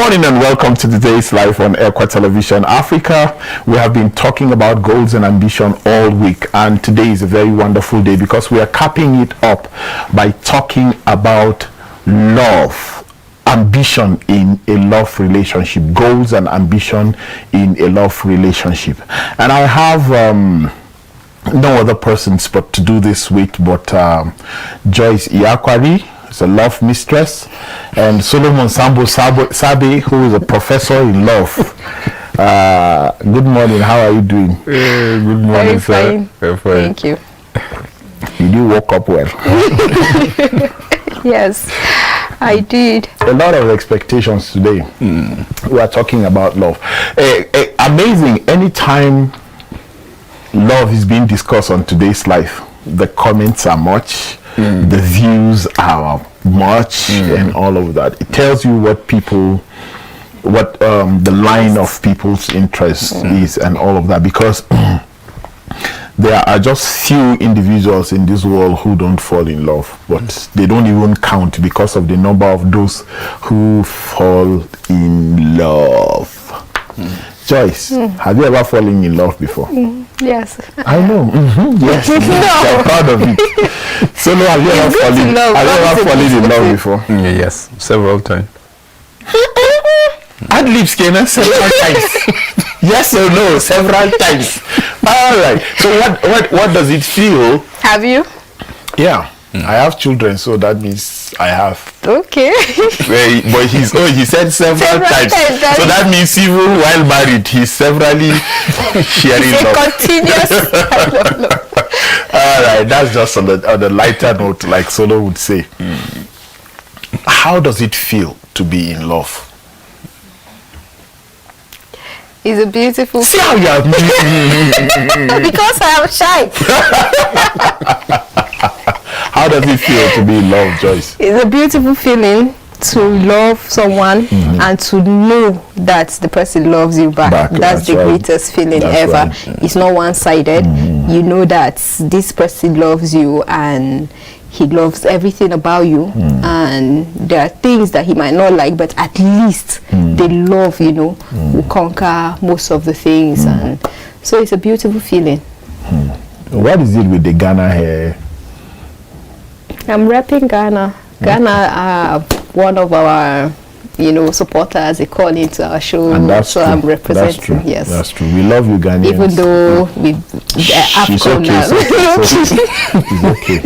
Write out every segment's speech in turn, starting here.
morning and welcome to today's live on Airquad Television Africa. We have been talking about goals and ambition all week, and today is a very wonderful day because we are capping it up by talking about love, ambition in a love relationship, goals and ambition in a love relationship. And I have no other persons but to do this week but Joyce Iakwari, is a love mistress, and Solomon Sambo Sabe, who is a professor in love. Good morning. How are you doing? Good morning, Very fine. Thank you. Did you woke up well? Yes, I did. A lot of expectations today. We are talking about love. Amazing. Anytime love is being discussed on today's life, the comments are much. The views are much and all of that. It tells you what people, the line of people's interest is and all of that, because there are just few individuals in this world who don't fall in love, but they don't even count because of the number of those who fall in love. Joyce, have you ever fallen in love before? Yes. I know. Yes. I'm proud of it. So, no, have you ever fallen in love before? Yes, several times. Ad libs, Kena, several times. Yes or no, several times. All right. So, what does it feel? Have you? Yeah. I have children, so that means I have. Okay. But he said several times. So that means even while married, he's severally sharing It's a love. continuous kind of love. All right, that's just on the lighter note, like Solo would say. How does it feel to be in love? It's a beautiful. See how you are. Because I am shy. How does it feel to be in love, Joyce? It's a beautiful feeling to love someone and to know that the person loves you back. That's the greatest feeling ever. Right. It's not one-sided. You know that this person loves you and he loves everything about you, and there are things that he might not like, but at least the love, will conquer most of the things. And so it's a beautiful feeling. What is it with the Ghana hair? I'm repping Ghana. Ghana are one of our, supporters. They call into our show, and that's so true. I'm representing. That's true. Yes, that's true. We love you, Ghanaians. Even though she's okay. It's okay.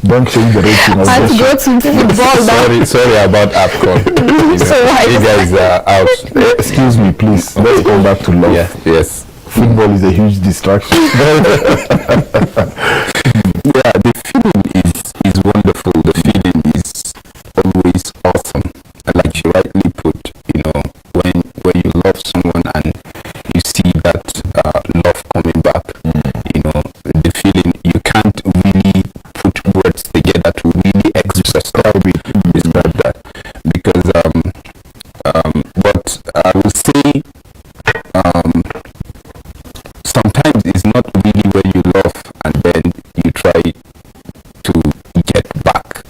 Don't change the rating. I have to go to football now. Sorry about AFCON. You guys are out. Excuse me, please. Let's go back to love. Yes. Football is a huge distraction. Yeah, the feeling is wonderful. The feeling is always awesome. And like you rightly put, when you love someone and you see that love coming back, the feeling, you can't really put words together to really describe that. Because but I would say sometimes it's not really when you love and then you try to get back.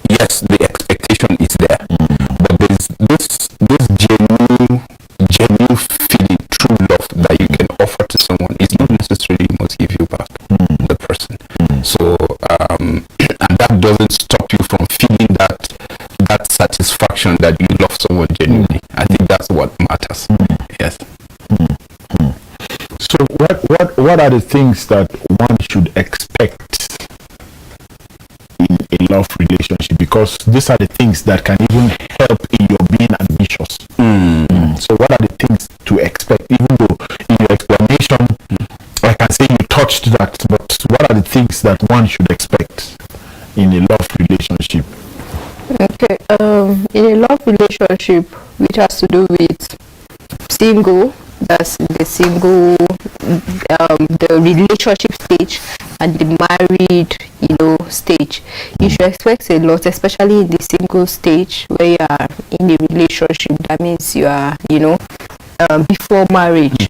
Yes, the expectation is there, but there's this genuine feeling, true love that you can offer to someone. It's not necessarily must give you back the person. So and that doesn't stop you from feeling that satisfaction that you love someone genuinely. I think that's what matters. Yes. So what are the things that one should expect in a love relationship? Because these are the things that can even help in your being ambitious. So what are the things to expect? Even though in your explanation, I can say you touched that, but what are the things that one should expect in a love relationship? Okay, in a love relationship, which has to do with single, that's the single, the relationship stage, and the married, stage. You should expect a lot, especially in the single stage where you are in a relationship. That means you are, before marriage.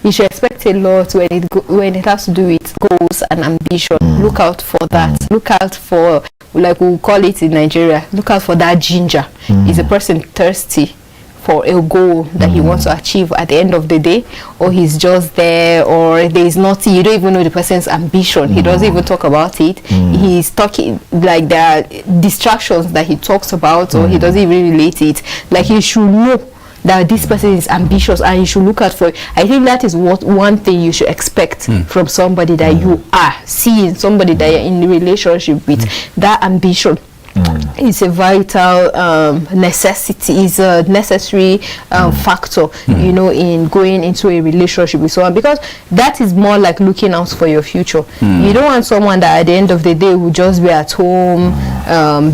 You should expect a lot when it has to do with goals and ambition. Look out for that. Look out for like we'll call it in Nigeria, look out for that ginger. Is a person thirsty for a goal that he wants to achieve at the end of the day, or he's just there, or there is nothing, you don't even know the person's ambition, he doesn't even talk about it, he's talking like there are distractions that he talks about, or he doesn't even relate it. Like, he should know that this person is ambitious and you should look out for it. I think that is what one thing you should expect from somebody that you are seeing, somebody that you're in a relationship with. That ambition is a vital necessity, is a necessary factor, you know, in going into a relationship with someone, because that is more like looking out for your future. You don't want someone that at the end of the day will just be at home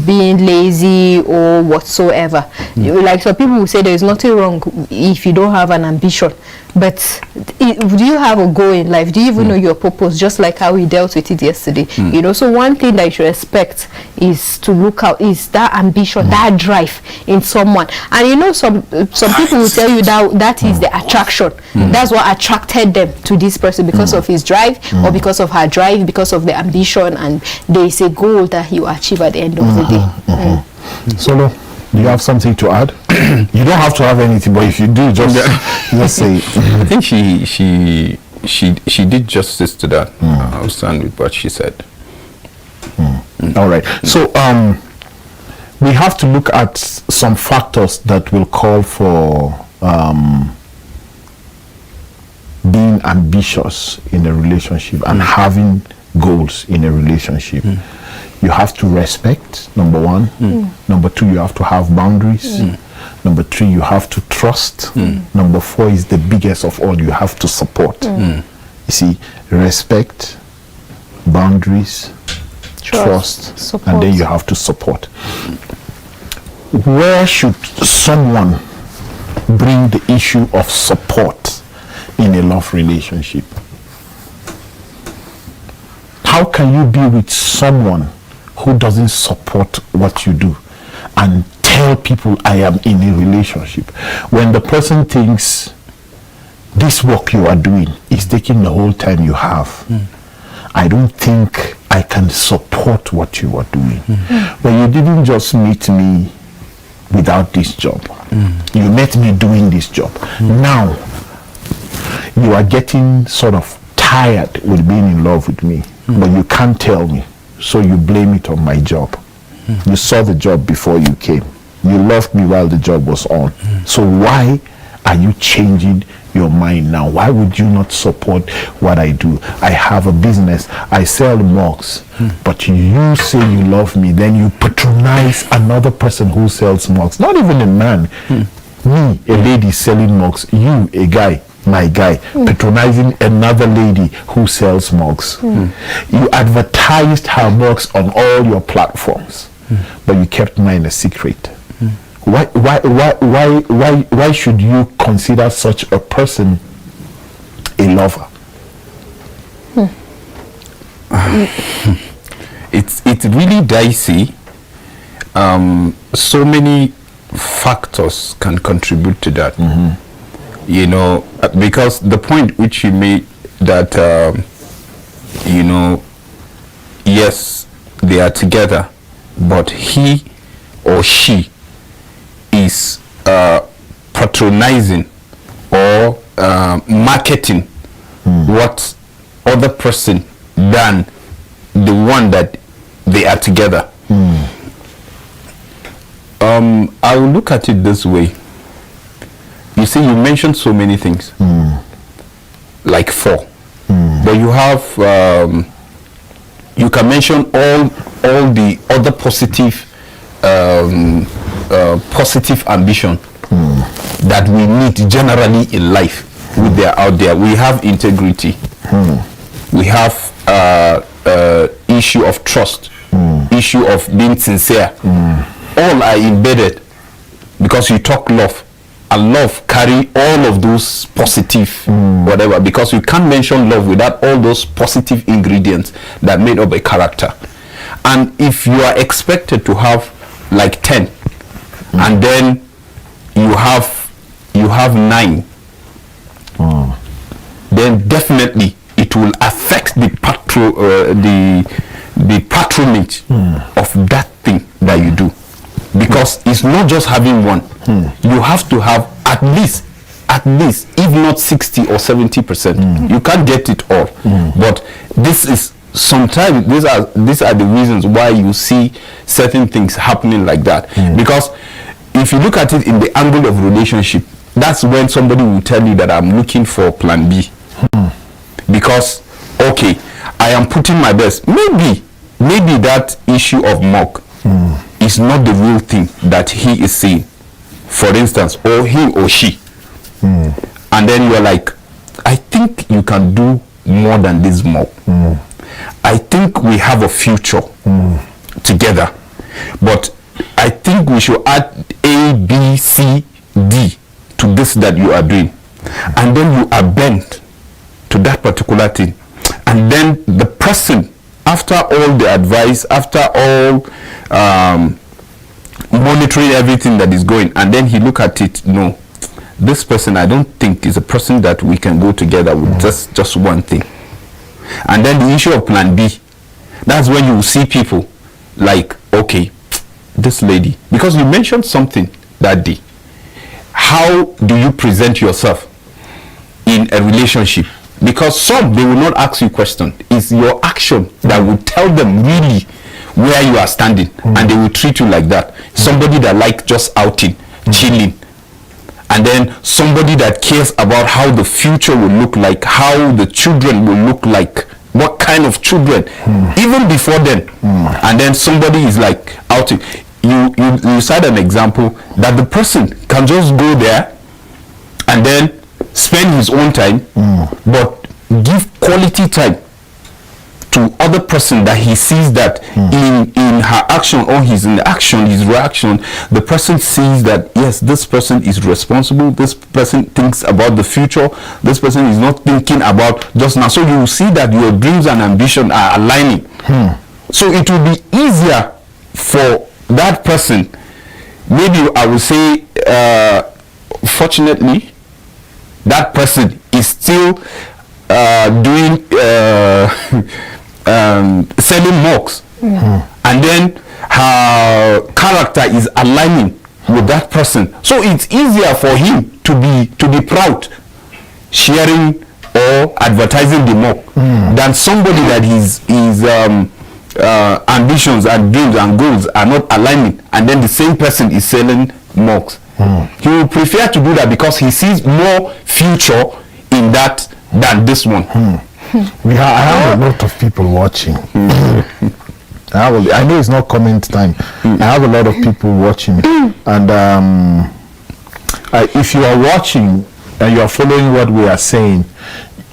being lazy or whatsoever. Like, some people will say there is nothing wrong if you don't have an ambition, but do you have a goal in life? Do you even know your purpose? Just like how we dealt with it yesterday. You know, so one thing that you should expect is to look out, is that ambition, that drive in someone. And you know, some people will tell you that is the attraction. That's what attracted them to this person, because of his drive, or because of her drive, because of the ambition, and there is a goal that he will achieve at the end of the day. Solo, do you have something to add? You don't have to have anything, but if you do, just say. I think she did justice to that. I'll stand with what she said. All right. So we have to look at some factors that will call for being ambitious in a relationship and having goals in a relationship. You have to respect, number one. Number two, you have to have boundaries. Number three, you have to trust. Number four is the biggest of all, you have to support. You see, respect, boundaries, trust, support, and then you have to support. Where should someone bring the issue of support in a love relationship? How can you be with someone who doesn't support what you do and tell people I am in a relationship, when the person thinks this work you are doing is taking the whole time you have? I don't think I can support what you are doing. But you didn't just meet me without this job. You met me doing this job. Now you are getting sort of tired with being in love with me, but you can't tell me, so you blame it on my job. You saw the job before you came. You loved me while the job was on. So why are you changing your mind now? Why would you not support what I do? I have a business, I sell mugs, but you say you love me, then you patronize another person who sells mugs. Not even a man. Me, a lady selling mugs. You, a guy, my guy, patronizing another lady who sells mugs. You advertised her mugs on all your platforms, but you kept mine a secret. Why should you consider such a person a lover? It's really dicey. So many factors can contribute to that. You know, because the point which you made that you know, yes, they are together, but he or she is patronizing or marketing what other person than the one that they are together. I will look at it this way. You see, you mentioned so many things, like 4, but you have you can mention all the other positive positive ambition that we need generally in life. With their out there, we have integrity, we have issue of trust, issue of being sincere. All are embedded because you talk love, and love carry all of those positive whatever, because you can't mention love without all those positive ingredients that made up a character. And if you are expected to have like 10 and then you have 9, then definitely it will affect the the patronage of that thing that you do, because it's not just having one. You have to have at least, if not 60 or 70%. You can't get it all, but this is sometimes these are the reasons why you see certain things happening like that. Because if you look at it in the angle of relationship, that's when somebody will tell you that I'm looking for plan B. Because okay, I am putting my best. Maybe that issue of mock is not the real thing that he is saying, for instance, or he or she. And then you're like, I think you can do more than this mock. I think we have a future together, but I think we should add A, B, C, D to this that you are doing. And then you are bent to that particular thing. And then the person, after all the advice, after all monitoring everything that is going, and then he look at it, no, this person I don't think is a person that we can go together with just one thing. And then the issue of plan B, that's when you see people like, okay, this lady, because you mentioned something that day, how do you present yourself in a relationship? Because some, they will not ask you question. It's your action that will tell them really where you are standing, and they will treat you like that. Somebody that like just outing, chilling, and then somebody that cares about how the future will look like, how the children will look like, what kind of children, even before then. And then somebody is like outing. You cite an example that the person can just go there and then spend his own time, but give quality time to other person that he sees that in her action or his reaction, the person sees that yes, this person is responsible, this person thinks about the future, this person is not thinking about just now. So you will see that your dreams and ambition are aligning. So it will be easier for that person. Maybe I would say fortunately that person is still doing selling mocks, and then her character is aligning with that person, so it's easier for him to be proud sharing or advertising the mock than somebody that his ambitions and dreams and goals are not aligning, and then the same person is selling mocks. He will prefer to do that because he sees more future in that than this one. I have a lot of people watching. I know it's not comment time. I have a lot of people watching, and if you are watching and you are following what we are saying,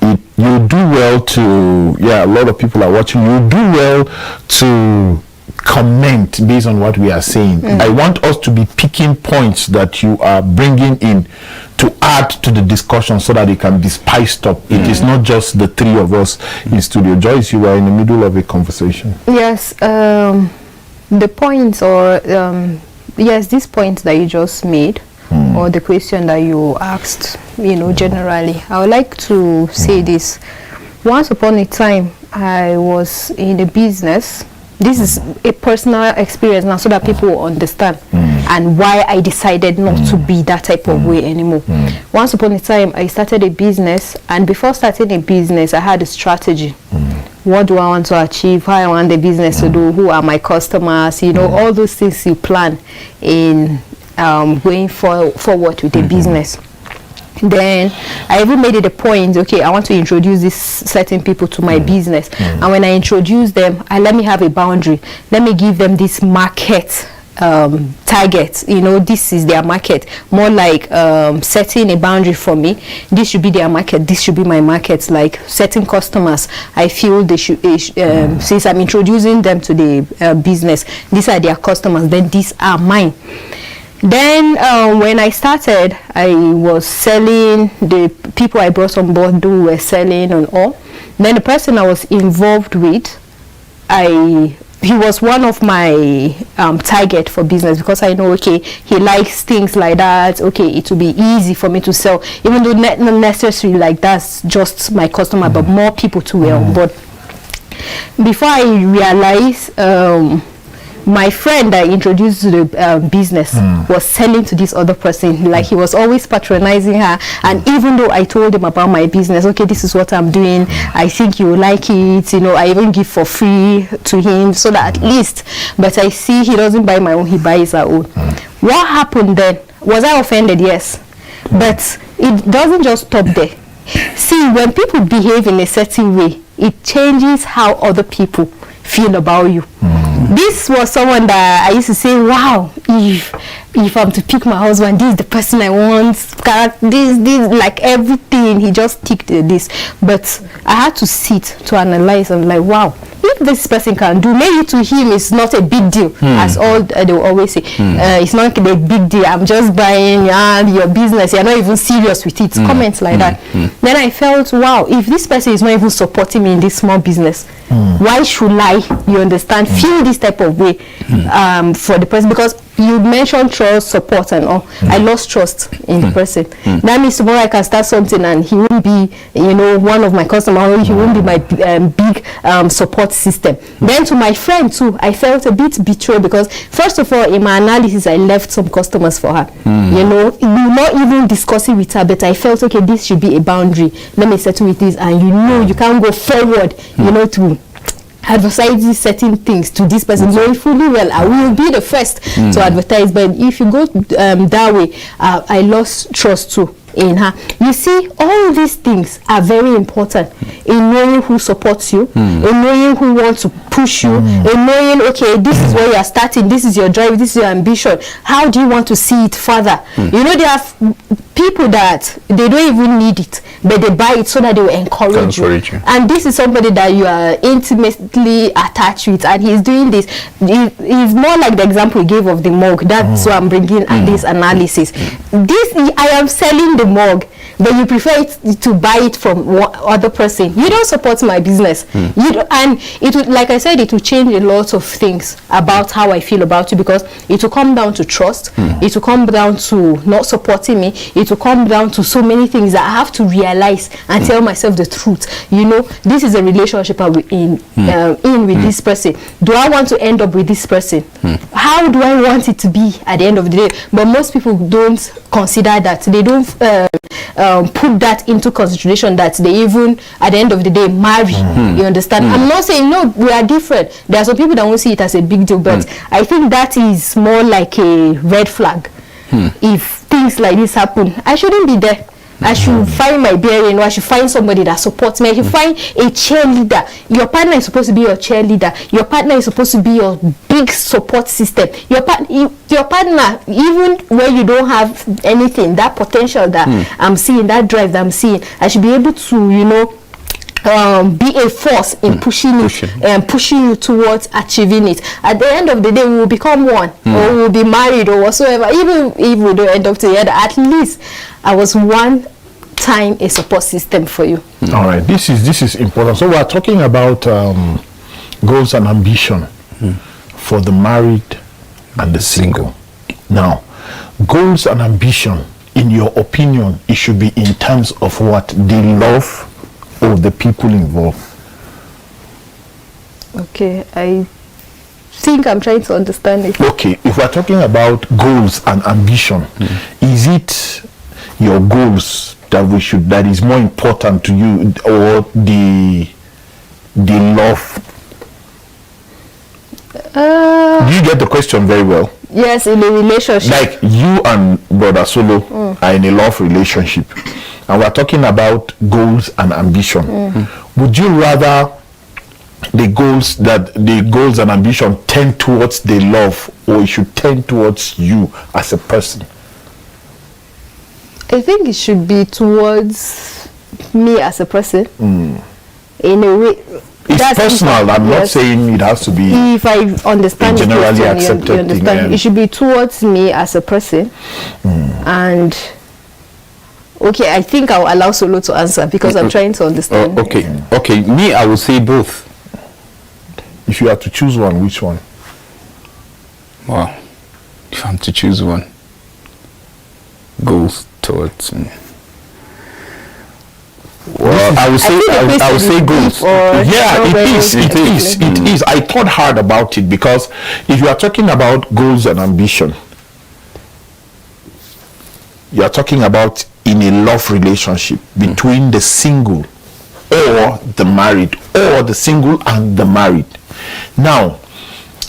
you do well to, a lot of people are watching, you do well to comment based on what we are saying. I want us to be picking points that you are bringing in to add to the discussion so that it can be spiced up. It is not just the three of us in studio. Joyce, you were in the middle of a conversation. Yes, the points, or yes, these points that you just made, or the question that you asked, generally, I would like to say this. Once upon a time, I was in a business. This is a personal experience now, so that people will understand and why I decided not to be that type of way anymore. Once upon a time, I started a business, and before starting a business, I had a strategy. What do I want to achieve? How I want the business to do? Who are my customers? All those things you plan in going forward with the business. Then I even made it a point, okay, I want to introduce these certain people to my business, and when I introduce them, let me have a boundary. Let me give them this market target. This is their market. More like setting a boundary for me. This should be their market, this should be my market. Like certain customers, I feel they should since I'm introducing them to the business, these are their customers, then these are mine. Then when I started, I was selling, the people I brought on board were selling and all. Then the person I was involved with, he was one of my target for business, because I know, okay, he likes things like that. Okay, it will be easy for me to sell, even though not necessarily like that's just my customer, but more people to wear on board. Before I realized, my friend that introduced to the business was selling to this other person. Like, he was always patronizing her, and even though I told him about my business, okay, this is what I'm doing, I think you will like it, you know, I even give for free to him, so that at least, but I see he doesn't buy my own, he buys her own. What happened then? Was I offended? Yes, but it doesn't just stop there. See, when people behave in a certain way, it changes how other people feel about you. This was someone that I used to say, wow, if I'm to pick my husband, this is the person I want, this, like everything, he just ticked this. But I had to sit to analyze. I'm like, wow, if this person can do, maybe to him it's not a big deal, as all they will always say. It's not a big deal, I'm just buying your business, you're not even serious with it. Comments like that. Then I felt, wow, if this person is not even supporting me in this small business, why should I, you understand, feel this type of way for the person? Because you mentioned trust, support and all. I lost trust in the person. That means tomorrow I can start something and he won't be, you know, one of my customers, or he won't be my big support system. Then to my friend too, I felt a bit betrayed, because first of all, in my analysis, I left some customers for her. You know, not even discussing with her, but I felt, okay, this should be a boundary. Let me settle with this, and you know, you can't go forward, you know, to advertise certain things to this person, knowing fully well I will be the first to advertise. But if you go that way, I lost trust too in her. You see, all these things are very important in knowing who supports you, in knowing who wants to push you, in knowing, okay, this is where you are starting, this is your drive, this is your ambition, how do you want to see it further? You know, there are people that they don't even need it, but they buy it so that they will encourage you. And this is somebody that you are intimately attached with, and he's doing this. He's more like the example he gave of the mug. That's what I'm bringing at this analysis. This, I am selling the mug, but you prefer to buy it from other person. You don't support my business. You don't, and it would, like I said, it will change a lot of things about how I feel about you, because it will come down to trust. It will come down to not supporting me. It will come down to so many things that I have to realize and tell myself the truth. You know, this is a relationship I'm in with this person. Do I want to end up with this person? How do I want it to be at the end of the day? But most people don't consider that. They don't put that into consideration, that they even at the end of the day marry. You understand? I'm not saying no, we are different. There are some people that won't see it as a big deal, but I think that is more like a red flag. If things like this happen, I shouldn't be there. I should find my bearing, or I should find somebody that supports me. I should find a cheerleader. Your partner is supposed to be your cheerleader. Your partner is supposed to be your big support system. Your partner, even when you don't have anything, that potential that I'm seeing, that drive that I'm seeing, I should be able to, you know, be a force in pushing you towards achieving it. At the end of the day, we will become one, or we will be married, or whatsoever. Even if we don't end up together, at least I was one time a support system for you. All right, this is important. So we are talking about goals and ambition for the married and the single. Now, goals and ambition, in your opinion, it should be in terms of what? The love of the people involved. Okay, I think I'm trying to understand it. Okay, if we're talking about goals and ambition, is it your goals that is more important to you, or the love? Do you get the question very well? Yes, in a relationship. Like you and Brother Solo are in a love relationship, and we're talking about goals and ambition. Would you rather the goals and ambition tend towards the love, or it should tend towards you as a person? I think it should be towards me as a person. In a way, it's personal. I'm not saying it has to be. If I understand, generally accepted you understand. It should be towards me as a person. And okay, I think I'll allow Solo to answer, because I'm trying to understand. Okay. Me, I would say both. If you have to choose one, which one? Wow. If I'm to choose one, goes towards me. Well, Well, I would say goals. Yeah, it is. I thought hard about it, because if you are talking about goals and ambition, you are talking about in a love relationship between the single or the married, or the single and the married. Now,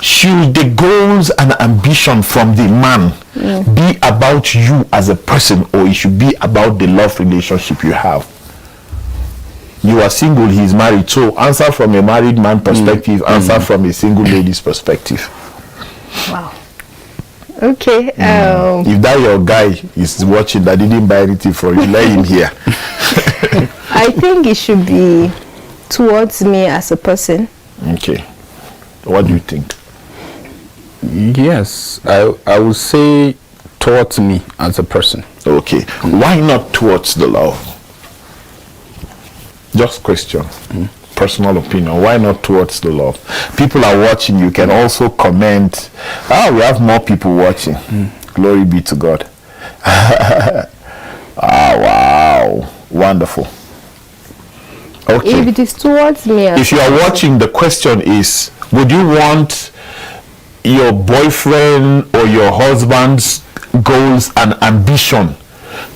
should the goals and ambition from the man be about you as a person, or it should be about the love relationship you have? You are single, he is married. So answer from a married man perspective, answer from a single lady's perspective. Wow. Okay. If that your guy is watching that didn't buy anything for you, let him hear. I think it should be towards me as a person. Okay. What do you think? Yes, I would say towards me as a person. Okay. Why not towards the love? Just question. Personal opinion. Why not towards the love? People are watching. You can also comment. We have more people watching. Glory be to God. Wow. Wonderful. Okay. If it is towards me as if you are watching, the question is, would you want your boyfriend or your husband's goals and ambition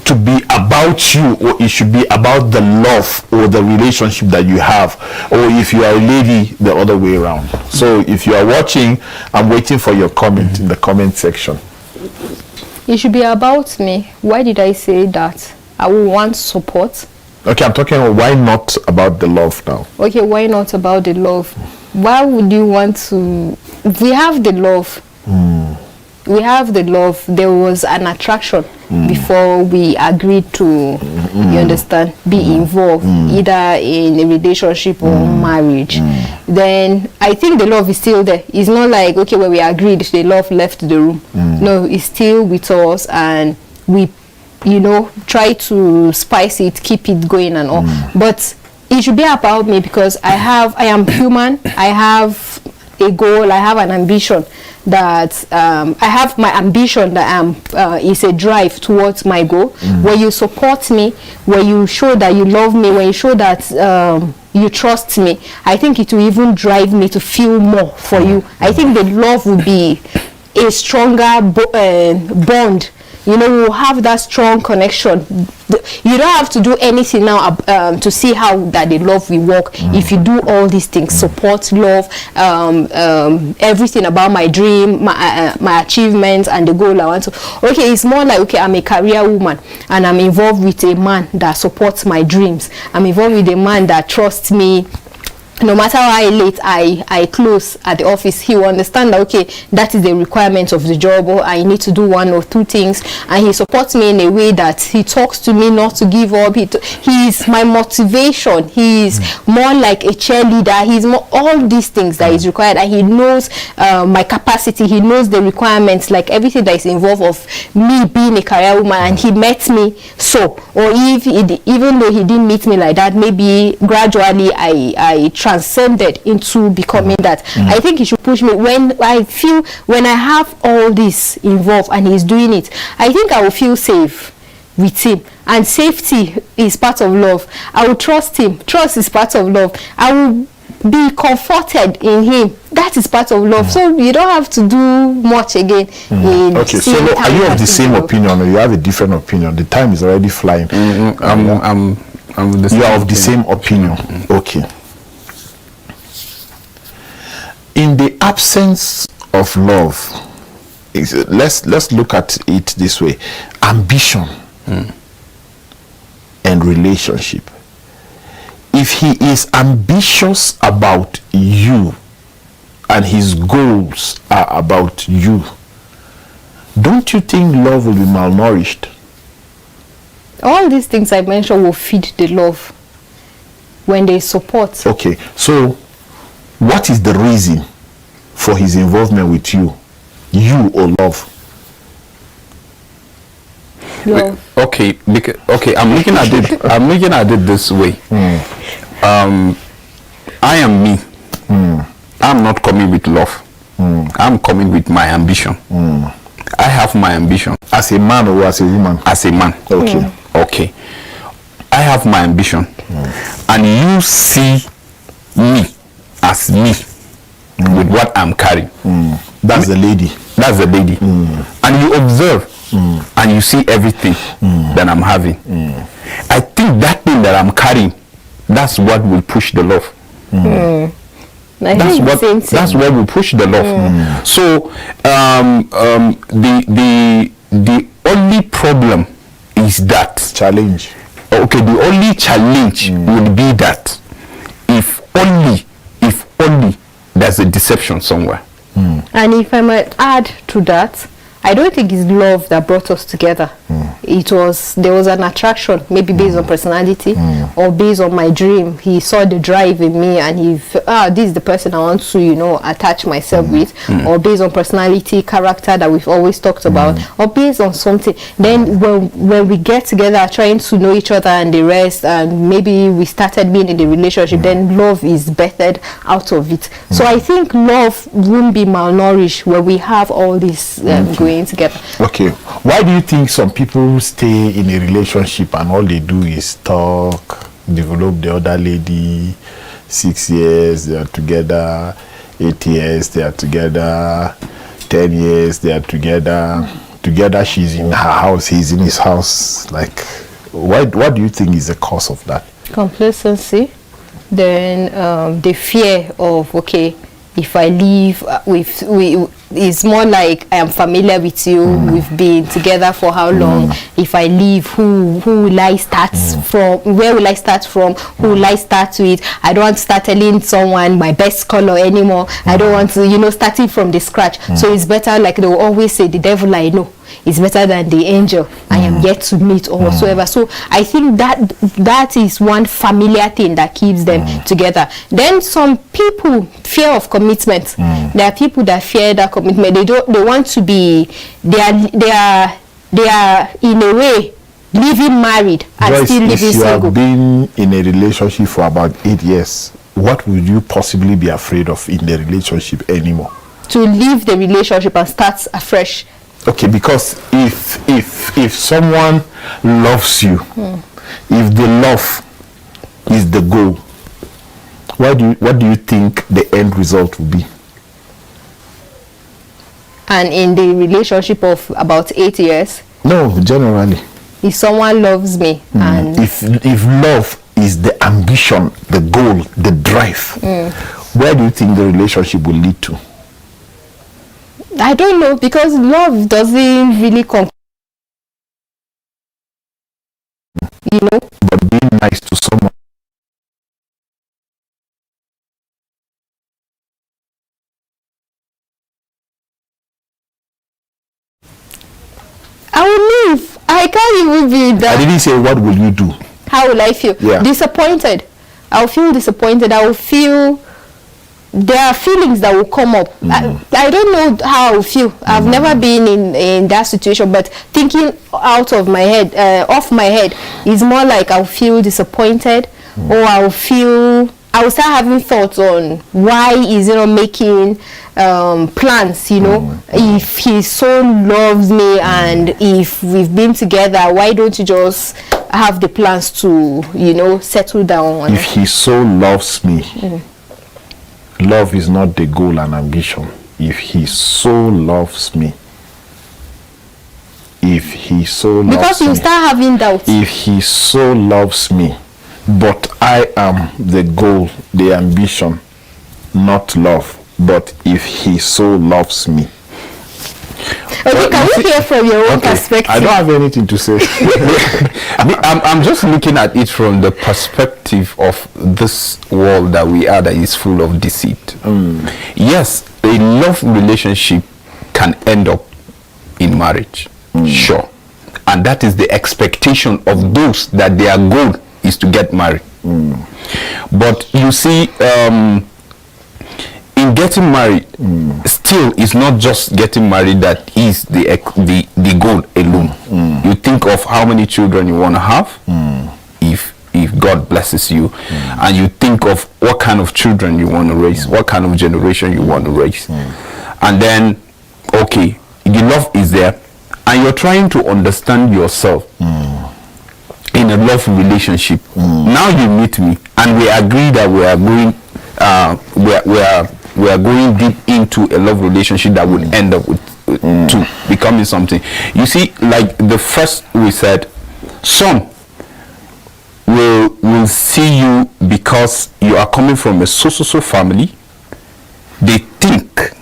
to be about you, or it should be about the love or the relationship that you have? Or if you are a lady, the other way around? So if you are watching, I'm waiting for your comment in the comment section. It should be about me. Why did I say that? I will want support. Okay, I'm talking about why not about the love now. Okay, why not about the love? Why would you want to? We have the love. We have the love. There was an attraction before we agreed to, you understand, be involved either in a relationship or marriage. Then I think the love is still there. It's not like, okay, when we agreed, the love left the room. No, it's still with us, and we, try to spice it, keep it going and all. But it should be about me, because I am human. I have a goal. I have an ambition that I have my ambition that is a drive towards my goal. When you support me, when you show that you love me, when you show that you trust me, I think it will even drive me to feel more for you. I think the love will be a stronger bond. We'll have that strong connection. You don't have to do anything now to see how that the love will work. If you do all these things, support, love, everything about my dream, my achievements, and the goal I want to. Okay, it's more like, okay, I'm a career woman, and I'm involved with a man that supports my dreams. I'm involved with a man that trusts me. No matter how late I close at the office, he will understand that, okay, that is the requirement of the job, or I need to do one or two things, and he supports me in a way that he talks to me not to give up. He is my motivation. He is more like a cheerleader. He's more all these things that is required, and he knows my capacity. He knows the requirements, like everything that is involved of me being a career woman, and he met me so. Or even though he didn't meet me like that, maybe gradually I transcended into becoming that. I think he should push me. When I have all this involved and he's doing it, I think I will feel safe with him. And safety is part of love. I will trust him. Trust is part of love. I will be comforted in him. That is part of love. So you don't have to do much again. Okay, so are you of the same opinion, or you have a different opinion? The time is already flying. I'm the same. You are of the same opinion. Okay. In the absence of love, let's look at it this way: ambition and relationship. If he is ambitious about you and his goals are about you, don't you think love will be malnourished? All these things I mentioned will feed the love when they support. Okay, so what is the reason for his involvement with you or love? Love. Okay, I'm looking at it. I'm looking at it this way. I am me. I'm not coming with love. I'm coming with my ambition. I have my ambition. As a man or as a woman? As a man. Okay. Okay. I have my ambition. and you see me as me with what I'm carrying. That's the lady. That's the lady. And you observe and you see everything that I'm having. I think that thing that I'm carrying, that's what will push the love. That's what will push the love. So the only problem is that challenge. Okay, the only challenge would be that if only there's a deception somewhere. And if I might add to that, I don't think it's love that brought us together. There was an attraction, maybe based on personality or based on my dream. He saw the drive in me and this is the person I want to, attach myself with, or based on personality, character that we've always talked about, or based on something. Then when we get together trying to know each other and the rest, and maybe we started being in the relationship, then love is birthed out of it. So I think love won't be malnourished where we have all this going together. Okay, why do you think some people stay in a relationship and all they do is talk, develop the other lady, 6 years they are together, 8 years they are together, 10 years they are together, she's in her house, he's in his house? Like, what do you think is the cause of that? Complacency. Then the fear of, okay, if I leave, it's more like I am familiar with you. We've been together for how long? If I leave, who will I start from? Where will I start from? Who will I start with? I don't want to start telling someone my best color anymore. I don't want to, starting from the scratch. So it's better, like they will always say, the devil I know is better than the angel I am yet to meet or whatsoever. So I think that is one familiar thing that keeps them together. Then some people, fear of commitment. There are people that fear that commitment. They want to be, they are in a way living married and Joyce, still living if you single. have been in a relationship for about 8 years, what would you possibly be afraid of in the relationship anymore? To leave the relationship and start afresh. Okay, because if someone loves you, if the love is the goal, what do you think the end result will be? And in the relationship of about 8 years? No, generally. If someone loves me and if love is the ambition, the goal, the drive, where do you think the relationship will lead to? I don't know, because love doesn't really come, But being nice to someone. I will leave. I can't even be that. I didn't say what will you do. How will I feel? Yeah. Disappointed. I'll feel disappointed. I will feel, there are feelings that will come up. I don't know how I will feel. I've never been in that situation, but thinking out of my head, off my head, is more like I'll feel disappointed, or I will start having thoughts on why is he not making plans, if he so loves me and if we've been together, why don't you just have the plans to, settle down? If he so loves me, love is not the goal and ambition. If he so loves me, because you start having doubts. If he so loves me, but I am the goal, the ambition, not love. But if he so loves me. Okay, can we hear from your own perspective? I don't have anything to say. I'm just looking at it from the perspective of this world that we are, that is full of deceit. Yes, a love relationship can end up in marriage, sure, and that is the expectation of those that their goal is to get married. But you see, in getting married, still it's not just getting married that is the goal alone. You think of how many children you want to have, if God blesses you, and you think of what kind of children you want to raise, what kind of generation you want to raise, and then okay, the love is there, and you're trying to understand yourself in in a love relationship. Now you meet me, and we agree that we are going, we are going deep into a love relationship that will end up with to becoming something. You see, like the first we said, some will see you because you are coming from a so family. They think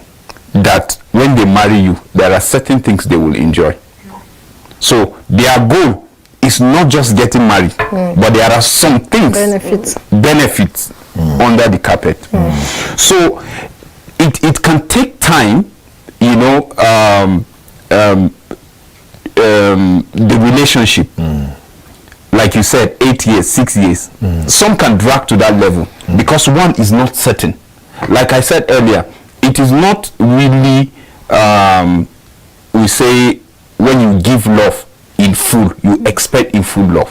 that when they marry you, there are certain things they will enjoy. So their goal is not just getting married, but there are some things, benefits under the carpet. So it can take time, you know, the relationship. Like you said, 8 years, 6 years. Some can drag to that level because one is not certain. Like I said earlier, it is not really, we say, when you give love in full, you expect in full love.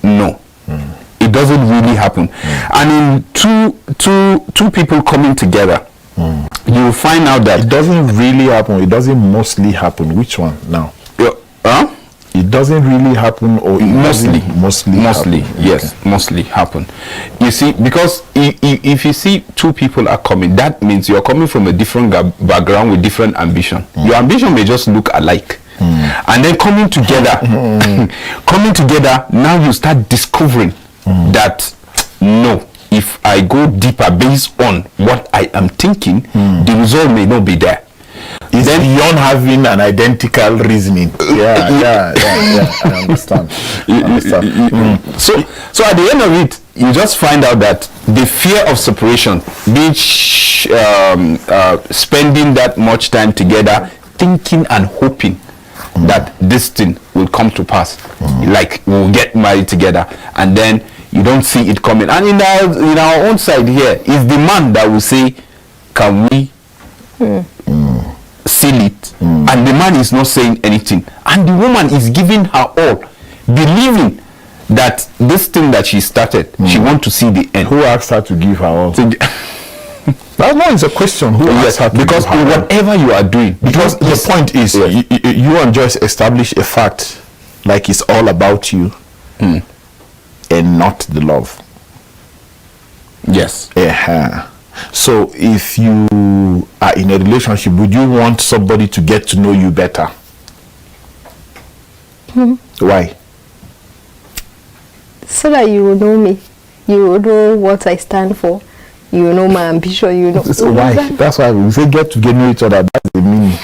No. It doesn't really happen. And in two people coming together, you will find out that it doesn't really happen. It doesn't mostly happen. Which one now? It doesn't really happen, or mostly happen. Yes, okay. Mostly happen. You see, because if you see two people are coming, that means you're coming from a different background with different ambition. Your ambition may just look alike, and then coming together, now you start discovering that no, if I go deeper based on what I am thinking, the result may not be there. It's then beyond having an identical reasoning. Yeah, I understand. So at the end of it, you just find out that the fear of separation, being spending that much time together, thinking and hoping that this thing will come to pass, like we'll get married together, and then you don't see it coming. And in our own side here is the man that will say, can we seal it? And the man is not saying anything, and the woman is giving her all, believing that this thing that she started, she wants to see the end. Who asked her to give her all? That one is a question. Who asked her to because give her whatever all? You are doing, because the point is, you and Joyce establish a fact, like it's all about you and not the love. Yes. So if you are in a relationship, would you want somebody to get to know you better? Why? So that you will know me, you will know what I stand for, you will know my ambition, you know. So why? That's why we say get to know each other. That's the meaning.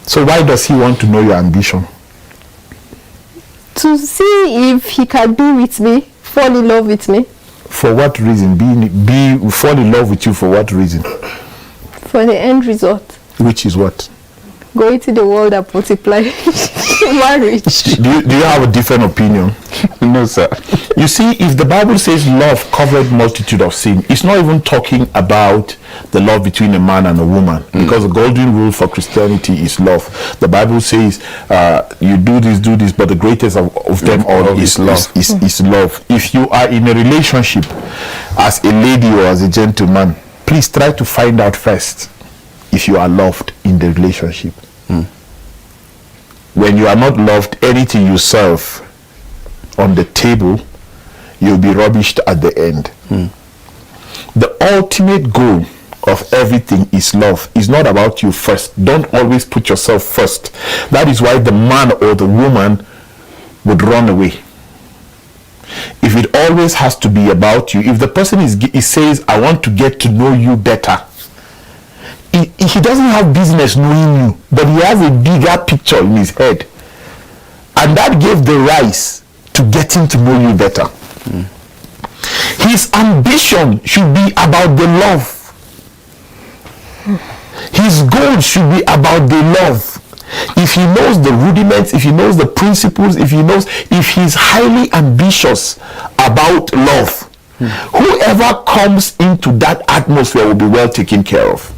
So why does he want to know your ambition? To see if he can be with me, fall in love with me. For what reason? Fall in love with you for what reason? For the end result. Which is what? Go into the world and multiply marriage. Do you have a different opinion? No, sir. You see, if the Bible says love covered multitude of sin, it's not even talking about the love between a man and a woman, because the golden rule for Christianity is love. The Bible says you do this, but the greatest of them all is love. Is love. If you are in a relationship as a lady or as a gentleman, please try to find out first if you are loved in the relationship. When you are not loved, anything you serve on the table, you'll be rubbished at the end. The ultimate goal of everything is love. It's not about you first. Don't always put yourself first. That is why the man or the woman would run away. If it always has to be about you, if the person says, I want to get to know you better, he doesn't have business knowing you, but he has a bigger picture in his head, and that gave the rise to getting to know you better. His ambition should be about the love. His goal should be about the love. If he knows the rudiments, if he knows the principles, if he's highly ambitious about love, whoever comes into that atmosphere will be well taken care of.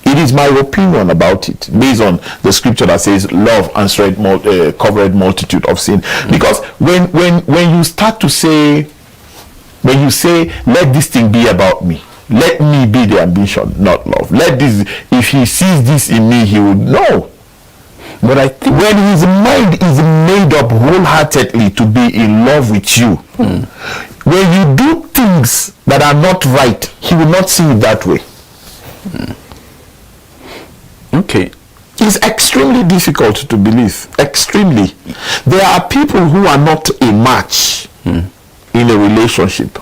It is my opinion about it, based on the scripture that says love answered covered multitude of sin. Because when you start to say, when you say, let this thing be about me, let me be the ambition, not love. Let this, if he sees this in me, he will know. But I think when his mind is made up wholeheartedly to be in love with you, when you do things that are not right, he will not see it that way. Okay. It's extremely difficult to believe. Extremely. There are people who are not a match in a relationship.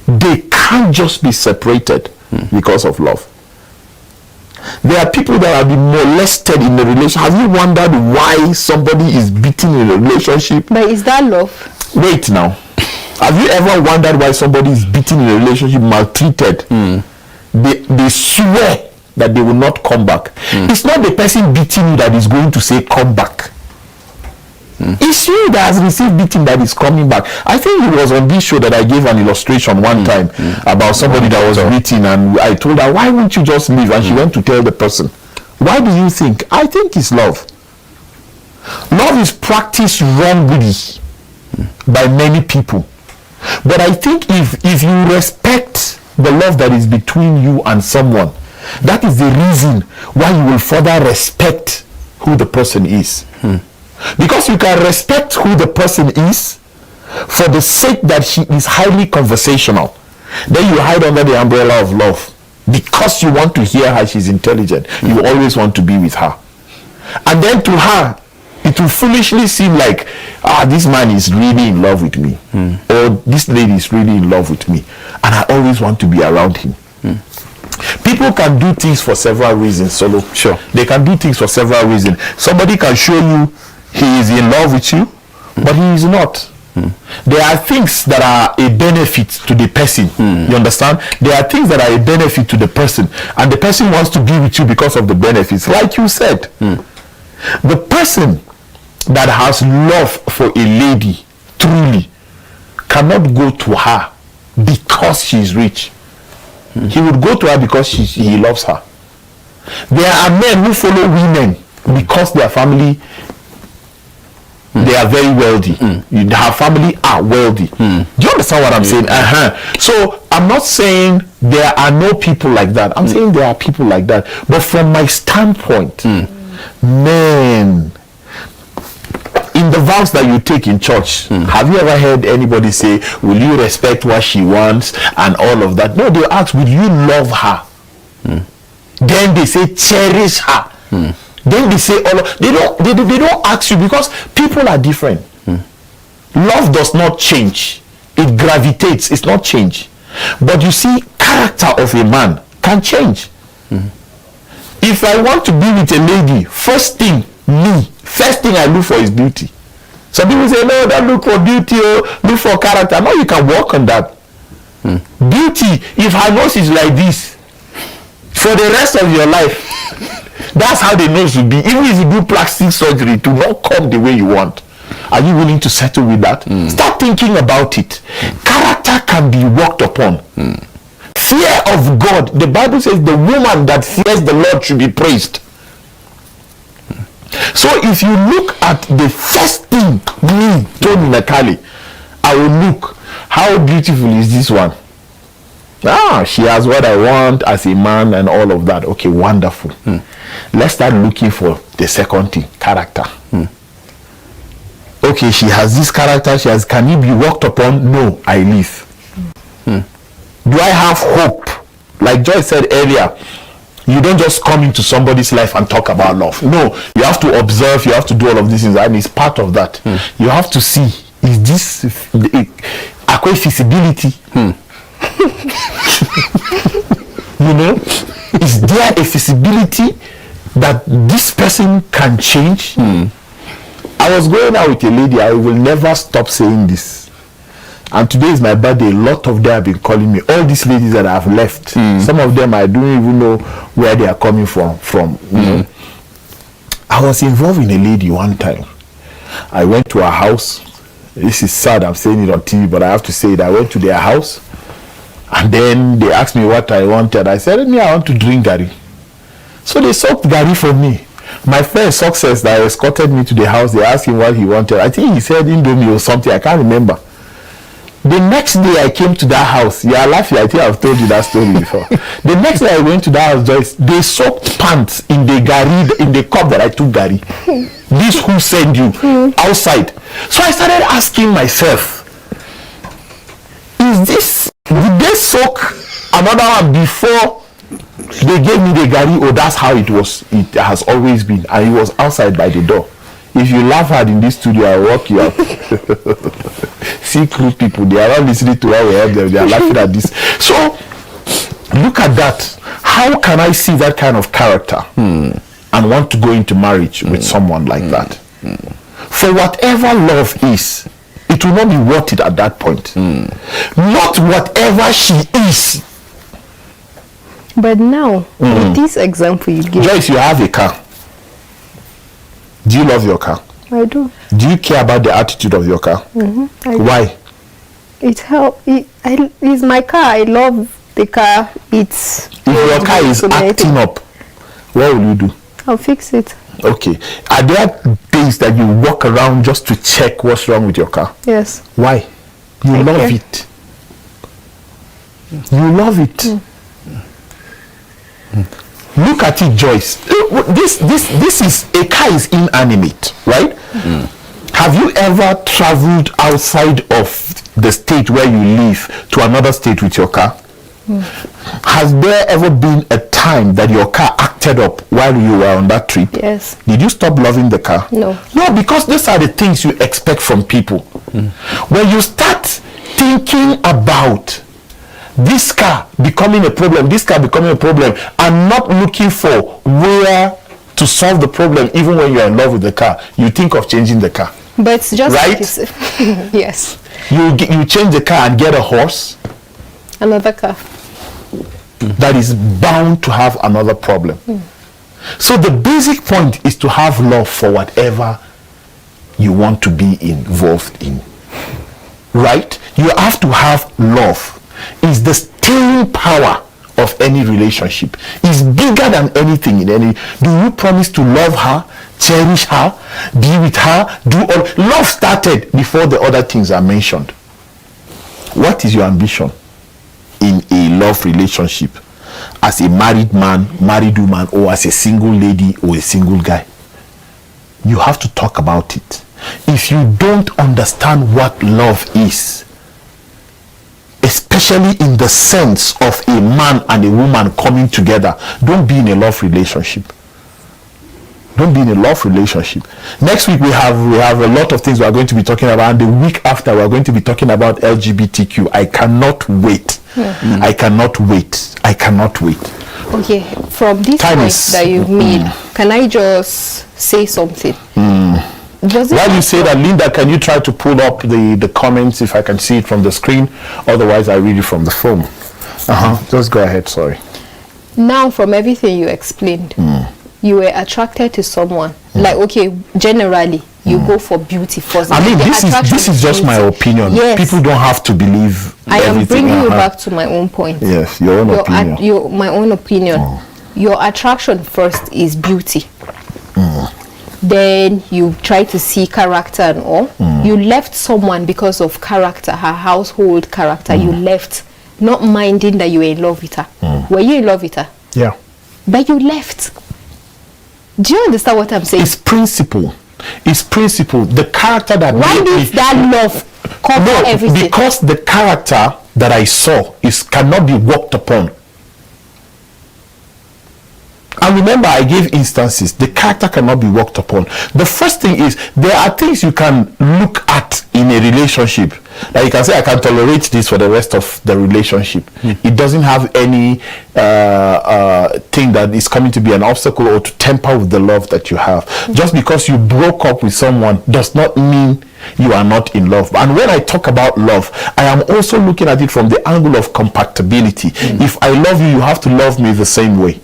They can't just be separated because of love. There are people that have been molested in a relationship. Have you wondered why somebody is beaten in a relationship? But is that love? Wait now. Have you ever wondered why somebody is beaten in a relationship, maltreated? They swear that they will not come back. It's not the person beating you that is going to say come back. It's you that has received beating that is coming back. I think it was on this show that I gave an illustration one time about somebody that was beaten, and I told her, why won't you just leave? And she went to tell the person. Why do you think? I think it's love. Love is practiced wrongly by many people. But I think if you respect the love that is between you and someone, that is the reason why you will further respect who the person is. Because you can respect who the person is for the sake that she is highly conversational. Then you hide under the umbrella of love. Because you want to hear her, she's intelligent. You always want to be with her. And then to her, it will foolishly seem like, this man is really in love with me. Or this lady is really in love with me. And I always want to be around him. People can do things for several reasons, Solo. Sure. They can do things for several reasons. Somebody can show you he is in love with you, but he is not. There are things that are a benefit to the person. You understand? There are things that are a benefit to the person, and the person wants to be with you because of the benefits. Like you said, the person that has love for a lady truly cannot go to her because she is rich. He would go to her because he loves her. There are men who follow women because their family, they are very wealthy. Her family are wealthy. Do you understand what I'm saying? So I'm not saying there are no people like that. I'm saying there are people like that. But from my standpoint, man, in the vows that you take in church, have you ever heard anybody say, will you respect what she wants and all of that? No, they ask, will you love her? Then they say, cherish her. Then they say, they don't ask you, because people are different. Love does not change. It gravitates. It's not change. But you see, character of a man can change. If I want to be with a lady, first thing I look for is beauty. Some people say, no, don't look for beauty, look for character. No, you can work on that. Beauty, if her nose is like this, for the rest of your life, that's how the nose will be. Even if you do plastic surgery to not come the way you want, are you willing to settle with that? Start thinking about it. Character can be worked upon. Fear of God, the Bible says the woman that fears the Lord should be praised. So if you look at the first thing, me, Tony Nakali, I will look, how beautiful is this one? She has what I want as a man and all of that. Okay, wonderful. Let's start looking for the second thing, character. Okay, she has this character, can it be worked upon? No, I leave. Do I have hope? Like Joy said earlier, you don't just come into somebody's life and talk about love. No, you have to observe, you have to do all of these things, and it's part of that. You have to see, is this feasibility? You know, is there a feasibility that this person can change? I was going out with a lady, I will never stop saying this. And today is my birthday. A lot of them have been calling me. All these ladies that I've left, some of them I don't even know where they are coming from. You know. I was involved in a lady one time. I went to her house. This is sad, I'm saying it on TV, but I have to say it. I went to their house, and then they asked me what I wanted. I said, I want to drink Gary. So they soaked Gary for me. My friend Success that escorted me to the house, they asked him what he wanted. I think he said Indomie or something. I can't remember. The next day I came to that house. You are laughing. I think I've told you that story before. The next day I went to that house, Joyce. They soaked pants in the gari, in the cup that I took gari. This who sent you outside. So I started asking myself, did they soak another one before they gave me the gari, or that's how it was? It has always been, and it was outside by the door. If you laugh hard in this studio, I'll walk you out. See cool people, they are not listening to how we help them, they are laughing at this. So look at that. How can I see that kind of character and want to go into marriage with someone like that? For whatever love is, it will not be worth it at that point. Not whatever she is. But now, with this example you give, Joyce, you have a car. Do you love your car? I do. Do you care about the attitude of your car? Why? It's my car. I love the car. If your car is acting up, what will you do? I'll fix it. Okay. Are there days that you walk around just to check what's wrong with your car? Yes. Why? You love it. You love it. Look at it, Joyce. This is, a car is inanimate, right? Have you ever traveled outside of the state where you live to another state with your car? Has there ever been a time that your car acted up while you were on that trip? Yes. Did you stop loving the car? No. No, because these are the things you expect from people. When you start thinking about this car becoming a problem, and not looking for where to solve the problem, even when you're in love with the car, you think of changing the car. But it's just right? Yes. You change the car and get a horse. Another car. That is bound to have another problem. So the basic point is to have love for whatever you want to be involved in. Right? You have to have love. Is the staying power of any relationship. Is bigger than anything in any. Do you promise to love her, cherish her, be with her, do all? Love started before the other things are mentioned. What is your ambition in a love relationship? As a married man, married woman, or as a single lady or a single guy? You have to talk about it. If you don't understand what love is, especially in the sense of a man and a woman coming together, don't be in a love relationship. Don't be in a love relationship. Next week we have a lot of things we are going to be talking about, and the week after we are going to be talking about LGBTQ. I cannot wait. I cannot wait. Okay, from this point that you've made, can I just say something? While you say that, Linda, can you try to pull up the comments if I can see it from the screen? Otherwise, I read it from the phone. Just go ahead, sorry. Now, from everything you explained, you were attracted to someone. Like, okay, generally, you go for beauty first. I mean, this is just my opinion. Yes. People don't have to believe I am bringing you back to my own point. Yes, your own opinion. My own opinion. Your attraction first is beauty. Then you try to see character and all. You left someone because of character, her household character. You left, not minding that you were in love with her. Were you in love with her? Yeah. But you left. Do you understand what I'm saying? It's principle. The character that why did that love cover everything? Because the character that I saw cannot be walked upon. And remember, I gave instances. The character cannot be walked upon. The first thing is, there are things you can look at in a relationship. Like you can say, I can tolerate this for the rest of the relationship. It doesn't have any thing that is coming to be an obstacle or to temper with the love that you have. Just because you broke up with someone does not mean you are not in love. And when I talk about love, I am also looking at it from the angle of compatibility. If I love you, you have to love me the same way.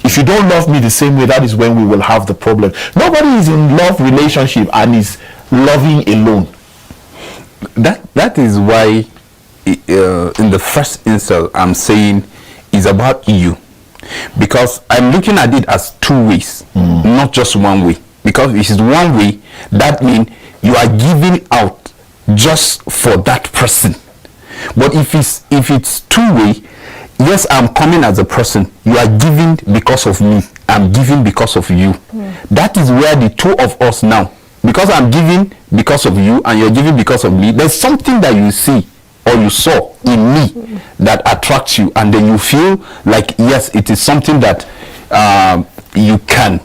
If you don't love me the same way, that is when we will have the problem. Nobody is in love relationship and is loving alone. That is why in the first instance I'm saying it's about you, because I'm looking at it as two ways, not just one way. Because if it's one way, that means you are giving out just for that person. But if it's two-way, yes, I'm coming as a person, you are giving because of me, I'm giving because of you. That is where the two of us now, because I'm giving because of you and you're giving because of me, there's something that you see or you saw in me that attracts you, and then you feel like, yes, it is something that you can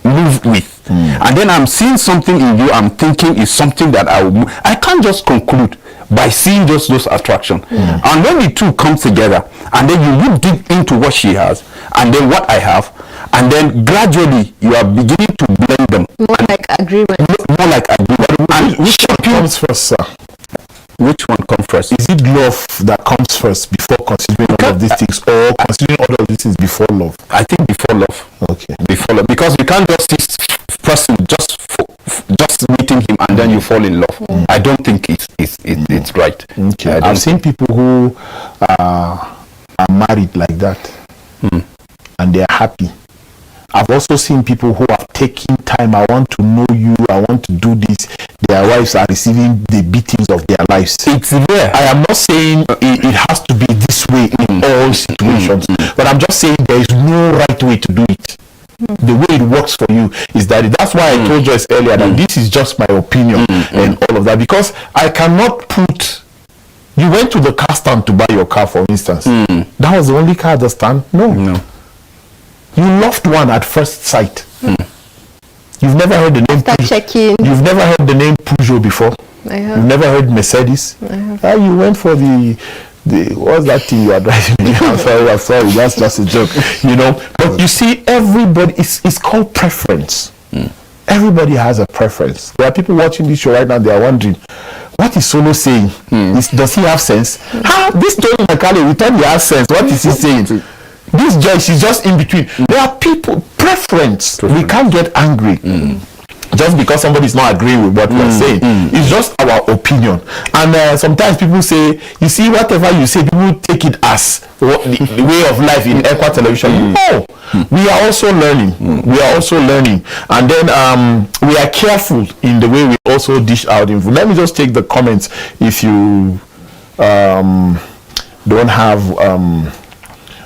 move with. And then I'm seeing something in you, I'm thinking is something that I will move. I can't just conclude by seeing just those attraction. And when the two come together, and then you look deep into what she has and then what I have, and then gradually you are beginning to blend them. More like agreement. More like agreement. And which one comes first, sir? Which one comes first? Is it love that comes first before considering all of these things, or considering all of these things before love? I think before love. Okay. Before love, because you can't just see person just meeting him and then you fall in love. I don't think it's right. Okay. I've seen people who are married like that, and they are happy. I've also seen people who have taken time. I want to know you, I want to do this. Their wives are receiving the beatings of their lives. It's there. I am not saying it has to be this way in all situations, but I'm just saying there is no right way to do it. The way it works for you is that. That's why I told Joyce earlier that this is just my opinion and all of that, because I cannot put. You went to the car stand to buy your car, for instance. That was the only car at the stand? No. You loved one at first sight. You've never heard the name Checking. You've never heard the name Peugeot before. I have. You've never heard Mercedes. I have. You went for the what's that thing you are driving? I'm sorry, that's just a joke, you know. But you see, everybody, it's called preference. Everybody has a preference. There are people watching this show right now, they are wondering, what is Solo saying? Does he have sense? This Tony Makale, we thought he has sense. What is he saying? This Joyce is just in between. There are people, preference. We can't get angry just because somebody is not agreeing with what we are saying. It's just our opinion. And sometimes people say, you see, whatever you say, people take it as the way of life in Equa Television. No, we are also learning. We are also learning. And then we are careful in the way we also dish out info. Let me just take the comments if you don't have...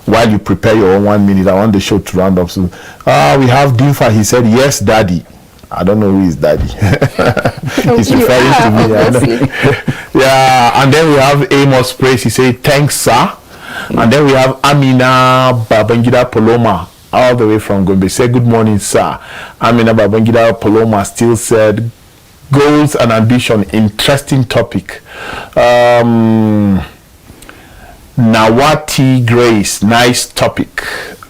while you prepare your own 1 minute, I want the show to round up soon. We have Dinfa. He said, yes, daddy. I don't know who is daddy. He's referring to me. I know. Yeah, and then we have Amos Praise. He said, thanks, sir. And then we have Amina Babangida Poloma, all the way from Gombe. Say, good morning, sir. Amina Babangida Poloma still said, goals and ambition, interesting topic. Nawati Grace, nice topic.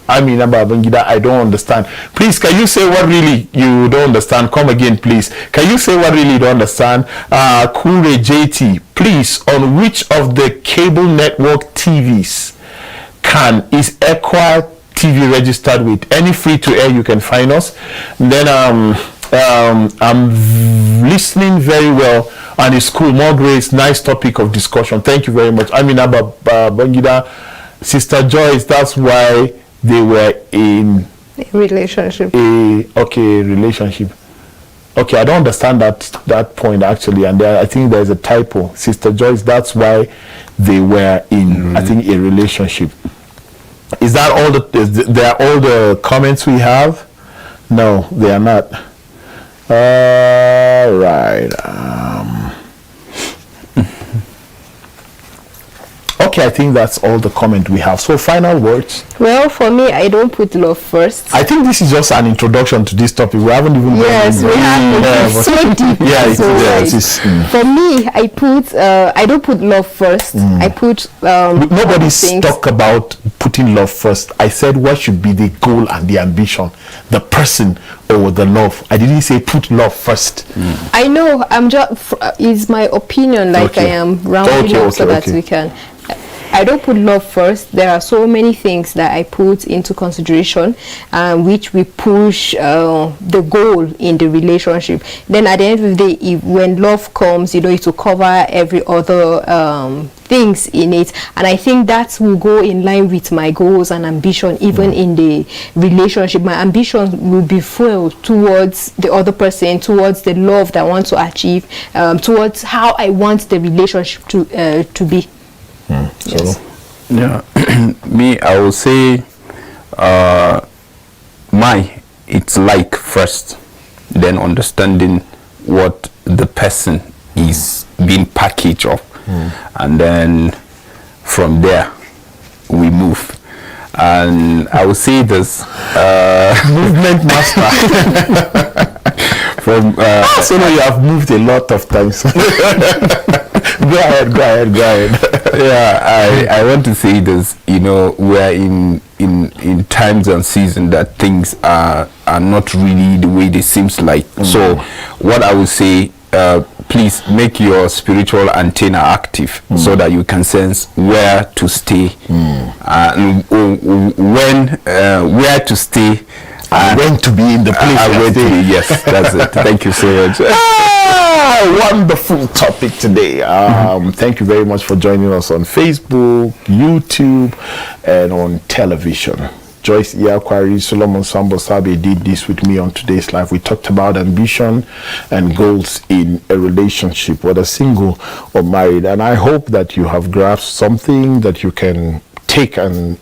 Amina Babangida, I don't understand. Please, can you say what really you don't understand? Come again, please. Can you say what really you don't understand? Kure JT, please, on which of the cable network TVs is Equa TV registered with? Any free to air you can find us. And then I'm listening very well, and it's cool. More grace, nice topic of discussion. Thank you very much. Amina Babangida, Sister Joyce, that's why they were in a relationship. Relationship. Okay, I don't understand that point actually, and I think there's a typo. Sister Joyce, that's why they were in I think a relationship. Is that all they are all the comments we have? No, they are not. All right. Okay, I think that's all the comment we have. So final words. Well, for me, I don't put love first. I think this is just an introduction to this topic. We haven't even Yes, we have. It's so deep. Yeah, For me, I don't put love first. I put nobody's talk about putting love first. I said what should be the goal and the ambition, the person or the love. I didn't say put love first. I know. I'm just is my opinion. Like I am rounding up so that we can. I don't put love first. There are so many things that I put into consideration, which we push the goal in the relationship. Then at the end of the day, when love comes, it will cover every other things in it, and I think that will go in line with my goals and ambition. Even in the relationship, my ambition will be full towards the other person, towards the love that I want to achieve, towards how I want the relationship to be. Yes. Yeah. Me, I will say it's like first, then understanding what the person is being packaged of, and then from there we move. And I will say this movement master. From so now you have moved a lot of times. Go ahead. Yeah, I want to say this. We're in times and seasons that things are not really the way they seems like. So what I would say, please make your spiritual antenna active so that you can sense where to stay, where to stay, and when to be in the place. Yes, that's it. Thank you so much. Wonderful topic today. Thank you very much for joining us on Facebook, YouTube, and on television. Joyce Iakwari, Solomon Sambo Sabe did this with me on today's live. We talked about ambition and goals in a relationship, whether single or married. And I hope that you have grasped something that you can take and,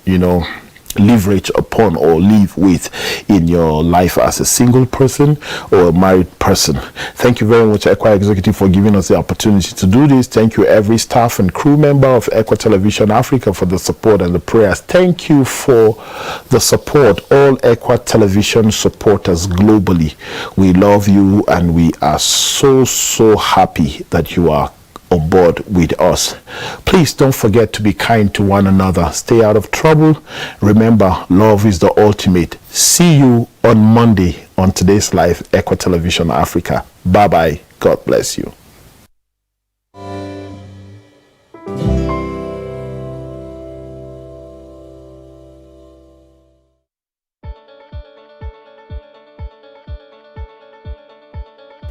leverage upon or live with in your life as a single person or a married person. Thank you very much, Equa Executive, for giving us the opportunity to do this. Thank you, every staff and crew member of Equa Television Africa, for the support and the prayers. Thank you for the support, all Equa Television supporters globally. We love you, and we are so happy that you are on board with us. Please don't forget to be kind to one another. Stay out of trouble. Remember, love is the ultimate. See you on Monday on today's live, Equa Television Africa. Bye bye. God bless you.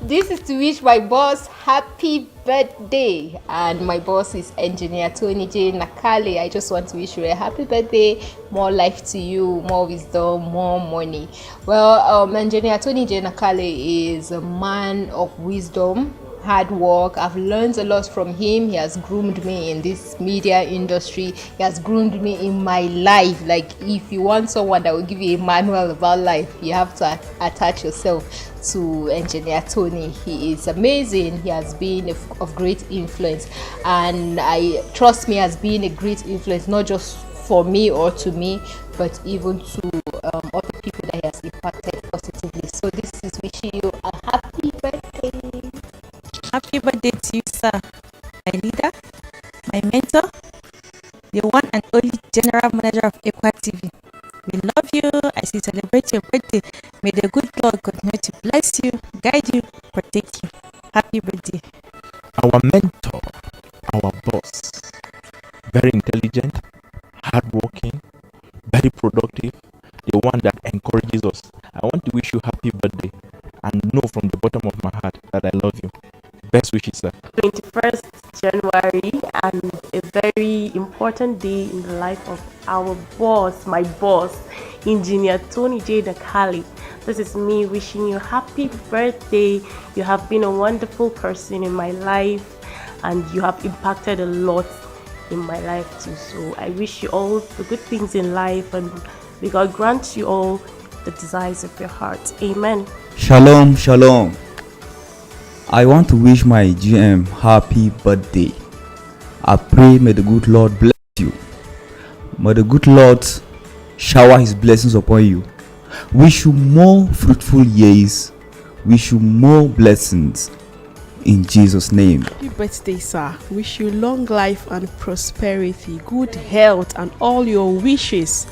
This is to wish my boss happy birthday, and my boss is Engineer Tony J. Nakale. I just want to wish you a happy birthday, more life to you, more wisdom, more money. Well, Engineer Tony J. Nakale is a man of wisdom, hard work. I've learned a lot from him. He has groomed me in this media industry. He has groomed me in my life. Like, if you want someone that will give you a manual about life, you have to attach yourself to Engineer Tony. He is amazing. He has been of great influence, and I trust me as being a great influence, not just for me or to me, but even to other people that he has impacted positively. So this is wishing you a happy birthday. Happy birthday to you, sir. My leader, my mentor, the one and only General Manager of Equa TV. We love you as you celebrate your birthday. May the good Lord continue to bless you, guide you, protect you. Happy birthday. Our mentor, our boss, very intelligent, hardworking, very productive, the one that encourages us. I want to wish you happy birthday and know from the bottom of my heart that I love you. Best wishes, sir. 21st January, and a very important day in the life of our boss, my boss, Engineer Tony J. Nakale. This is me wishing you happy birthday. You have been a wonderful person in my life, and you have impacted a lot in my life too. So I wish you all the good things in life, and may God grant you all the desires of your heart. Amen. Shalom, shalom. I want to wish my GM happy birthday. I pray may the good Lord bless you. May the good Lord shower his blessings upon you. Wish you more fruitful years. Wish you more blessings. In Jesus' name. Happy birthday, sir. Wish you long life and prosperity, good health, and all your wishes